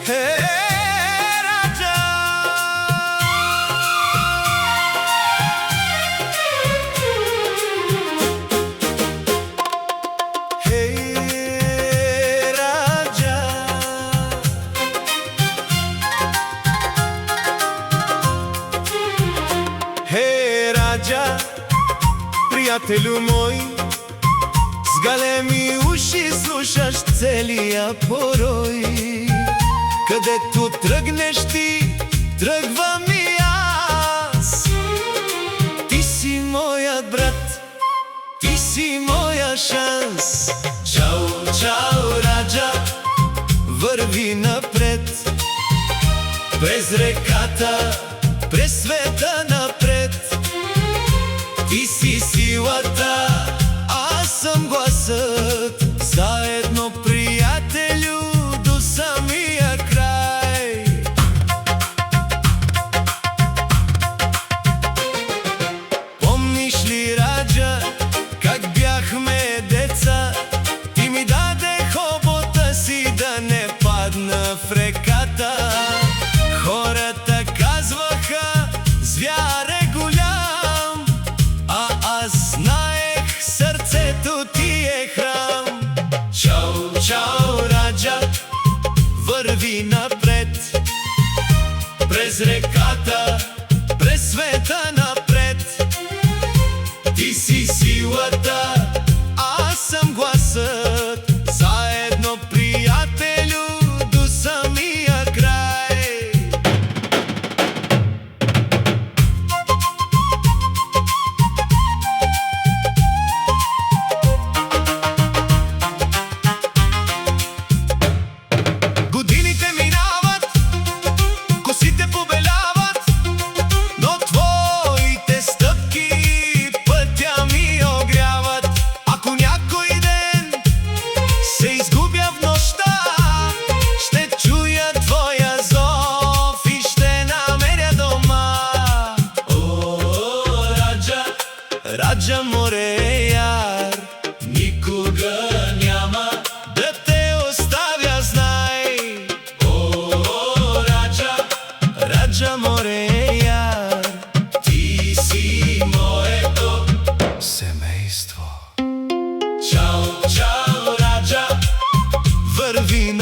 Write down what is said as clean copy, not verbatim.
Раджа. Раджа. Раджа, пријателю мој, с големи уши слушаш целия порој. Кадето тръгнеш ти, тръгвам и аз. Ти си моят брат, ти си моя шанс. Чао, чао, Раджа, върви напред. През реката, през света напред. Ти си силата, аз съм гласът. Заедно, приятелю, до самия край. Помниш ли, Раджа, как бяхме деца? Ти ми даде хобота си да не падна в реката. Хората казваха, звяр е голям, а аз знаех, сърцето ти е храм. Чао, чао, Раджа, върви напред. През реката, през света напред. Ти си силата, аз съм гласът. Заедно, приятелю, до самия край. Годините минават, косите побеляват, но твоите стъпки пътя ми огряват. Ако някой ден се изгубя в нощта, ще чуя твоя зов и ще намеря дома. О, Раджа, Раджа море яр, никога няма да те оставя, знай. О, Раджа, Раджа море яр, ти си моето семейство. Чао, чао, Раджа, върви